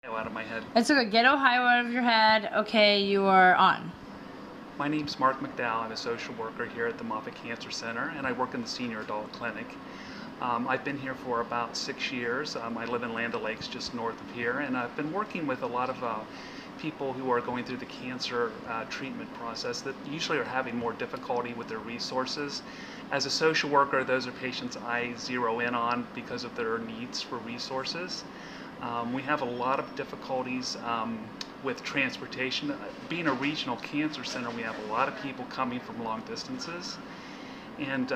Out of my head. It's okay. Get Ohio out of your head. Okay, you are on. My name's Mark McDowell. I'm a social worker here at the Moffitt Cancer Center, and I work in the senior adult clinic. I've been here for about 6 years. I live in Land O'Lakes, just north of here, and I've been working with a lot of people who are going through the cancer treatment process that usually are having more difficulty with their resources. As a social worker, those are patients I zero in on because of their needs for resources. We have a lot of difficulties with transportation. Being a regional cancer center, we have a lot of people coming from long distances. And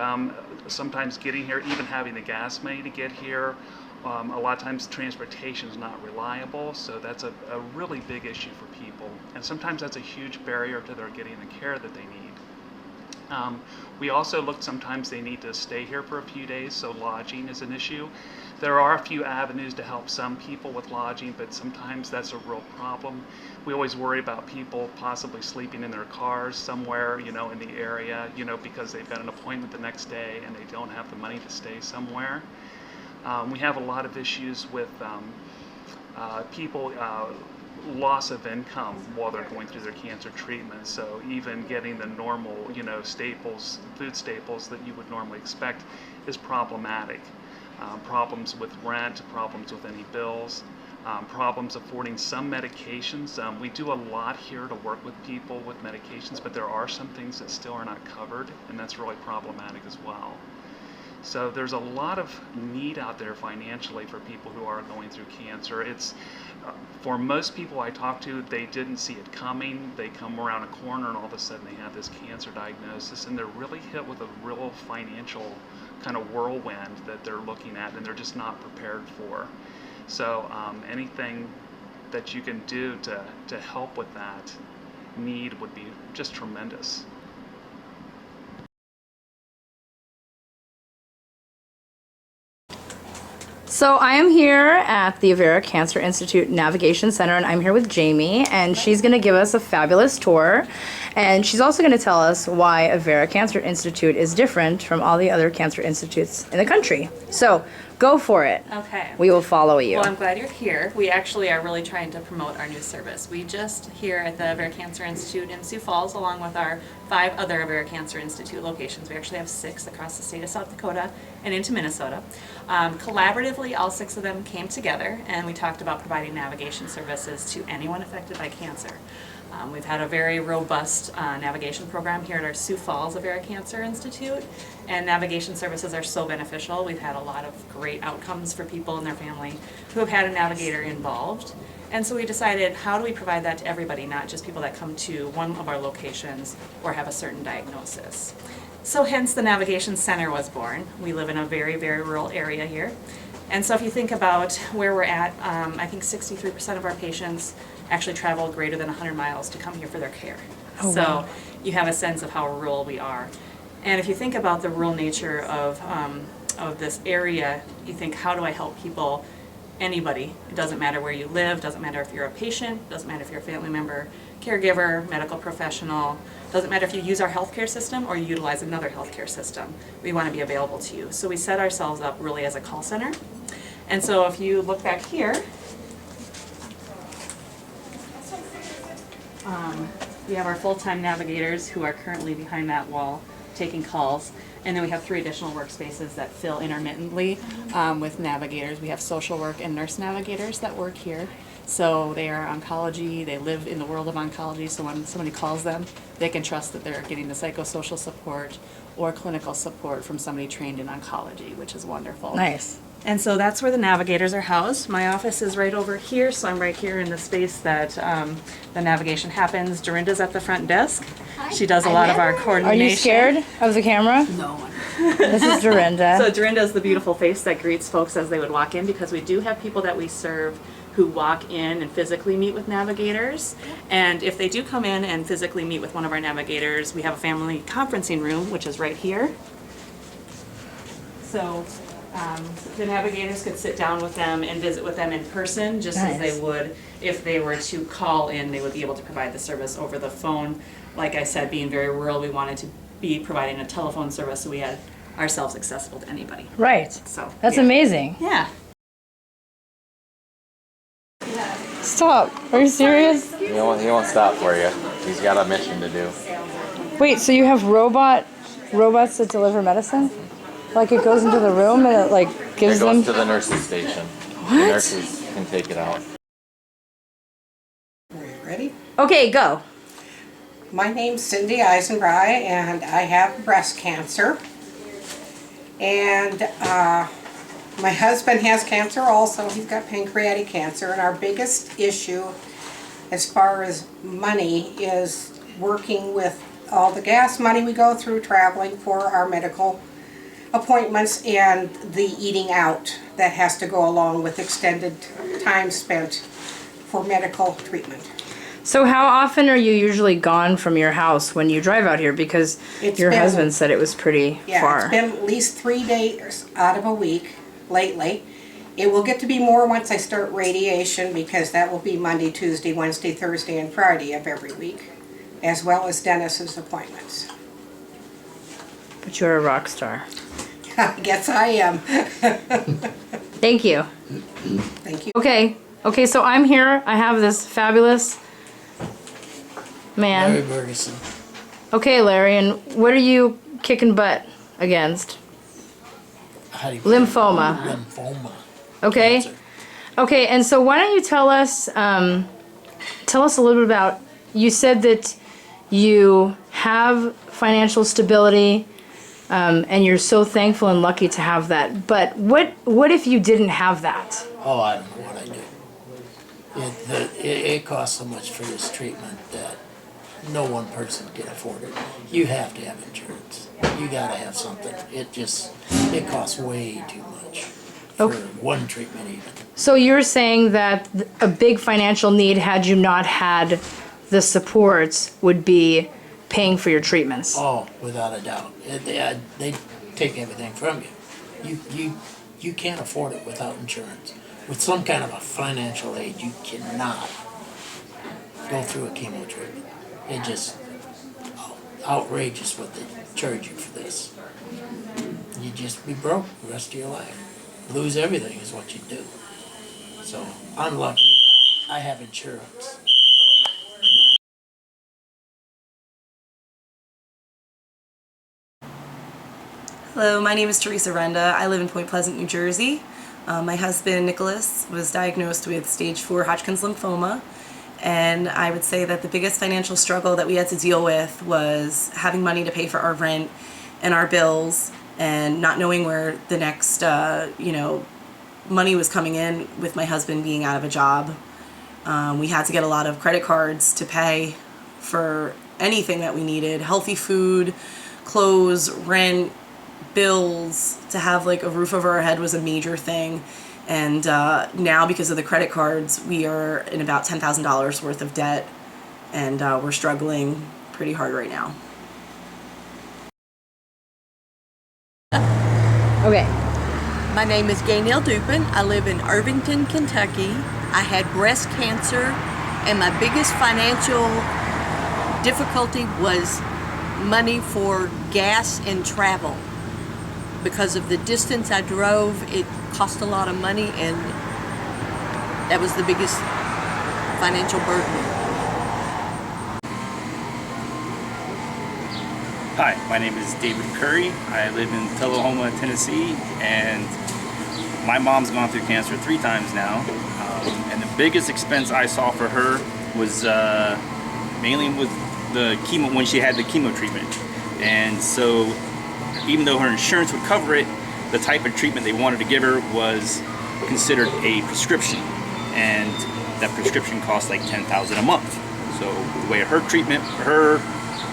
sometimes getting here, even having the gas money to get here, a lot of times transportation is not reliable, so that's a really big issue for people. And sometimes that's a huge barrier to their getting the care that they need. We also look, sometimes they need to stay here for a few days, so lodging is an issue. There are a few avenues to help some people with lodging, but sometimes that's a real problem. We always worry about people possibly sleeping in their cars somewhere, in the area, because they've got an appointment the next day and they don't have the money to stay somewhere. We have a lot of issues with people loss of income while they're going through their cancer treatment. So even getting the normal, staples, food staples that you would normally expect is problematic. Problems with rent, problems with any bills, problems affording some medications. We do a lot here to work with people with medications, but there are some things that still are not covered, and that's really problematic as well. So there's a lot of need out there financially for people who are going through cancer. It's for most people I talk to, they didn't see it coming. They come around a corner and all of a sudden they have this cancer diagnosis, and they're really hit with a real financial kind of whirlwind that they're looking at, and they're just not prepared for. So anything that you can do to help with that need would be just tremendous. So I am here at the Avera Cancer Institute Navigation Center, and I'm here with Jamie, and she's going to give us a fabulous tour. And she's also going to tell us why Avera Cancer Institute is different from all the other cancer institutes in the country. So go for it. Okay. We will follow you. Well, I'm glad you're here. We actually are really trying to promote our new service. We just here at the Avera Cancer Institute in Sioux Falls, along with our 5 other Avera Cancer Institute locations. We actually have 6 across the state of South Dakota and into Minnesota. Collaboratively, all 6 of them came together, and we talked about providing navigation services to anyone affected by cancer. We've had a very robust navigation program here at our Sioux Falls Avera Cancer Institute, and navigation services are so beneficial. We've had a lot of great outcomes for people and their family who have had a navigator involved. And so we decided, how do we provide that to everybody, not just people that come to one of our locations or have a certain diagnosis. So hence the Navigation Center was born. We live in a very, very rural area here. And so if you think about where we're at, I think 63% of our patients actually travel greater than 100 miles to come here for their care. Oh, so wow. You have a sense of how rural we are. And if you think about the rural nature of this area, you think, how do I help people, anybody? It doesn't matter where you live, doesn't matter if you're a patient, doesn't matter if you're a family member, caregiver, medical professional, doesn't matter if you use our healthcare system or you utilize another healthcare system. We want to be available to you. So we set ourselves up really as a call center. And so if you look back here, we have our full-time navigators who are currently behind that wall taking calls. And then we have 3 additional workspaces that fill intermittently with navigators. We have social work and nurse navigators that work here. So they are oncology, they live in the world of oncology, so when somebody calls them, they can trust that they're getting the psychosocial support or clinical support from somebody trained in oncology, which is wonderful. Nice. And so that's where the navigators are housed. My office is right over here, so I'm right here in the space that the navigation happens. Dorinda's at the front desk. She does a lot of our coordination. Are you scared of the camera? No. This is Dorinda. So Dorinda is the beautiful face that greets folks as they would walk in, because we do have people that we serve who walk in and physically meet with navigators. And if they do come in and physically meet with one of our navigators, we have a family conferencing room, which is right here. So the navigators could sit down with them and visit with them in person, just as they would if they were to call in. They would be able to provide the service over the phone. Like I said, being very rural, we wanted to be providing a telephone service, so we had ourselves accessible to anybody. Right. So That's yeah. amazing. Yeah. stop. Are you serious? He won't stop for you. He's got a mission to do. Wait, so you have robots that deliver medicine? Like it goes into the room and it like gives It goes them... to the nurse's station. What? The nurses can take it out. Are you ready? Okay, go. My name's Cindy Eisenbry, and I have breast cancer. And my husband has cancer also. He's got pancreatic cancer, and our biggest issue as far as money is working with all the gas money we go through traveling for our medical appointments and the eating out that has to go along with extended time spent for medical treatment. So how often are you usually gone from your house when you drive out here? Because your husband said it was pretty far. It's been at least 3 days out of a week lately. It will get to be more once I start radiation, because that will be Monday, Tuesday, Wednesday, Thursday, and Friday of every week, as well as dentist's appointments. But you're a rock star. I guess I am. Thank you. Thank you. Okay, so I'm here. I have this fabulous man. Larry Ferguson. Okay, Larry, and what are you kicking butt against? How do you Lymphoma. Lymphoma. Okay. Cancer. Okay, and so why don't you tell us a little bit about, you said that you have financial stability, and you're so thankful and lucky to have that. But what if you didn't have that? Oh, I don't know what I do. It costs so much for this treatment that no one person can afford it. You have to have insurance. You gotta have something. It costs way too much for Okay. one treatment even. So you're saying that a big financial need, had you not had the supports, would be paying for your treatments? Oh, without a doubt. They take everything from you. You can't afford it without insurance. With some kind of a financial aid, you cannot go through a chemo treatment. It just outrageous what they charge you for this. You just be broke the rest of your life. Lose everything is what you do. So I'm lucky. I have insurance. Hello, my name is Teresa Renda. I live in Point Pleasant, New Jersey. My husband, Nicholas, was diagnosed with stage 4 Hodgkin's lymphoma, and I would say that the biggest financial struggle that we had to deal with was having money to pay for our rent and our bills, and not knowing where the next, money was coming in with my husband being out of a job. We had to get a lot of credit cards to pay for anything that we needed: healthy food, clothes, rent, bills. To have like a roof over our head was a major thing. And now, because of the credit cards, we are in about $10,000 worth of debt, and we're struggling pretty hard right now. Okay. My name is Gaynell Dupin. I live in Irvington, Kentucky. I had breast cancer, and my biggest financial difficulty was money for gas and travel. Because of the distance I drove, it cost a lot of money, and that was the biggest financial burden. Hi, my name is David Curry. I live in Tullahoma, Tennessee, and my mom's gone through cancer 3 times now. And the biggest expense I saw for her was mainly with the chemo, when she had the chemo treatment. And so, even though her insurance would cover it, the type of treatment they wanted to give her was considered a prescription, and that prescription cost like $10,000 a month. So the way her treatment, her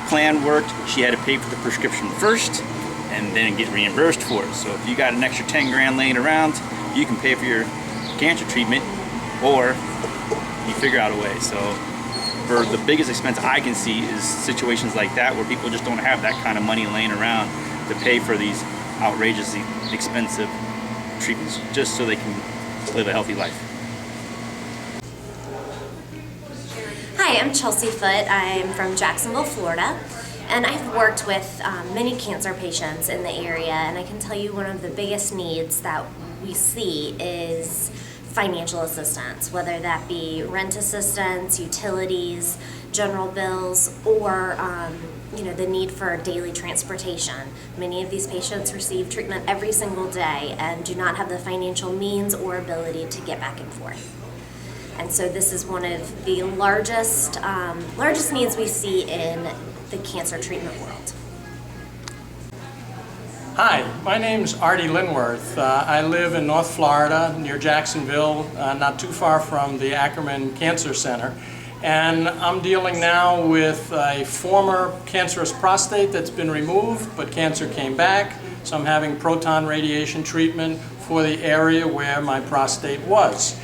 plan worked, she had to pay for the prescription first and then get reimbursed for it. So if you got an extra 10 grand laying around, you can pay for your cancer treatment, or you figure out a way. So for the biggest expense I can see is situations like that, where people just don't have that kind of money laying around to pay for these outrageously expensive treatments just so they can live a healthy life. Hi, I'm Chelsea Foote. I'm from Jacksonville, Florida, and I've worked with many cancer patients in the area, and I can tell you one of the biggest needs that we see is financial assistance, whether that be rent assistance, utilities, general bills, or the need for daily transportation. Many of these patients receive treatment every single day and do not have the financial means or ability to get back and forth. And so this is one of the largest needs we see in the cancer treatment world. Hi, my name's Artie Linworth. I live in North Florida near Jacksonville, not too far from the Ackerman Cancer Center. And I'm dealing now with a former cancerous prostate that's been removed, but cancer came back. So I'm having proton radiation treatment for the area where my prostate was.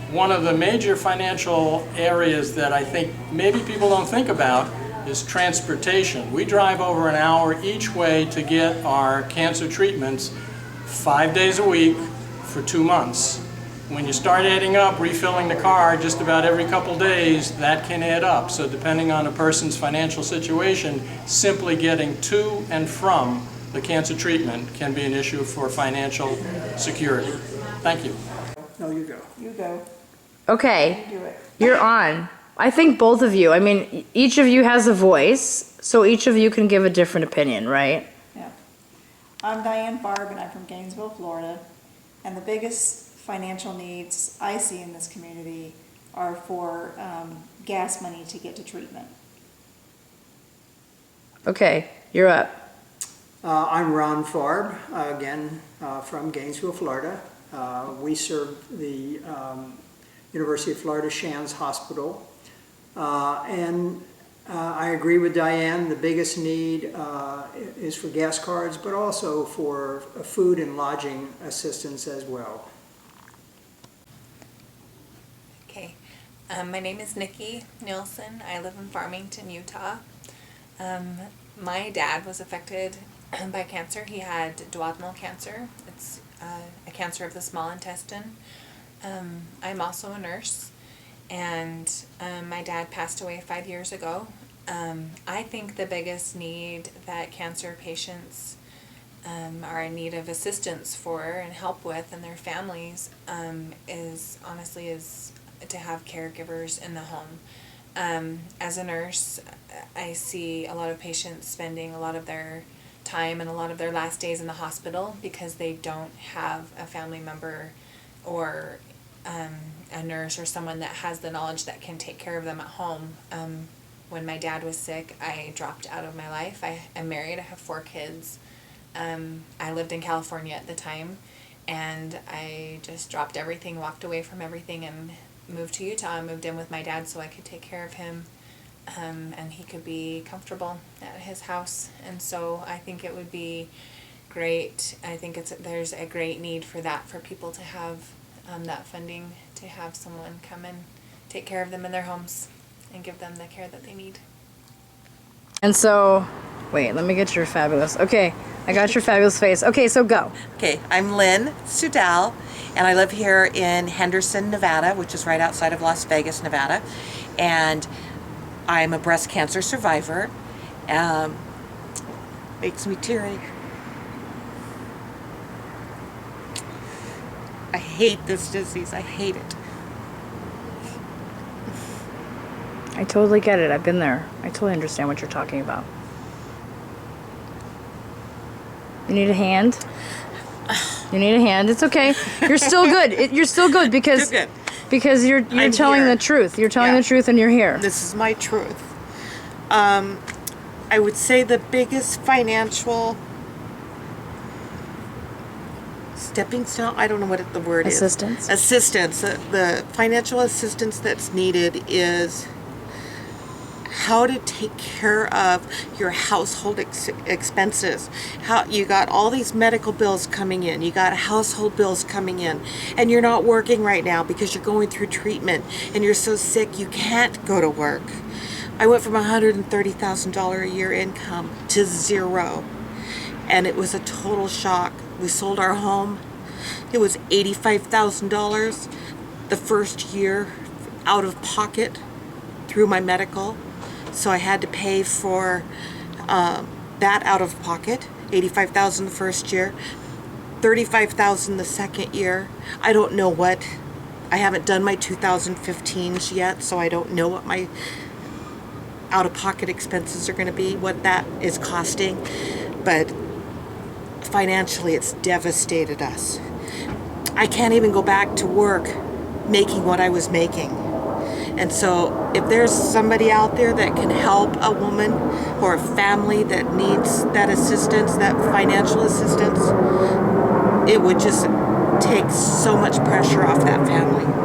One of the major financial areas that I think maybe people don't think about is transportation. We drive over an hour each way to get our cancer treatments 5 days a week for 2 months. When you start adding up, refilling the car just about every couple days, that can add up. So depending on a person's financial situation, simply getting to and from the cancer treatment can be an issue for financial security. Thank you. No, you go. You go. Okay, You do it. you're on. I think both of you, I mean, each of you has a voice, so each of you can give a different opinion, right? Yeah. I'm Diane Barb, and I'm from Gainesville, Florida. And the biggest financial needs I see in this community are for gas money to get to treatment. Okay, you're up. I'm Ron Farb, again from Gainesville, Florida. We serve the University of Florida Shands Hospital. I agree with Diane, the biggest need is for gas cards, but also for food and lodging assistance as well. Okay, my name is Nikki Nielsen. I live in Farmington, Utah. My dad was affected by cancer. He had duodenal cancer. It's a cancer of the small intestine. I'm also a nurse, and my dad passed away 5 years ago. I think the biggest need that cancer patients are in need of assistance for and help with, and their families, is to have caregivers in the home. As a nurse, I see a lot of patients spending a lot of their time and a lot of their last days in the hospital because they don't have a family member or a nurse or someone that has the knowledge that can take care of them at home. When my dad was sick, I dropped out of my life. I'm married, I have 4 kids. I lived in California at the time, and I just dropped everything, walked away from everything, and moved to Utah. I moved in with my dad so I could take care of him, and he could be comfortable at his house. And so I think it would be great. I think there's a great need for that, for people to have that funding, to have someone come and take care of them in their homes and give them the care that they need. And so, wait, let me get your fabulous, okay, I got your fabulous face. Okay, so go. Okay, I'm Lynn Sudal, and I live here in Henderson, Nevada, which is right outside of Las Vegas, Nevada. And I'm a breast cancer survivor. Makes me teary. I hate this disease. I hate it. I totally get it. I've been there. I totally understand what you're talking about. You need a hand? You need a hand. It's okay. You're still good. You're still good because you're telling here. the truth. You're telling the truth, and you're here. This is my truth. I would say the biggest financial stepping stone, I don't know what the word Assistance. is. Assistance. The financial assistance that's needed is how to take care of your household expenses. How you got all these medical bills coming in, you got household bills coming in, and you're not working right now because you're going through treatment and you're so sick you can't go to work. I went from $130,000 a year income to 0, and it was a total shock. We sold our home. It was $85,000 the first year out of pocket through my medical. So I had to pay for that out of pocket, $85,000 the first year, $35,000 the second year. I don't know what I haven't done my 2015s yet, so I don't know what my out-of-pocket expenses are going to be, what that is costing. But financially, it's devastated us. I can't even go back to work making what I was making. And so if there's somebody out there that can help a woman or a family that needs that assistance, that financial assistance, it would just take so much pressure off that family.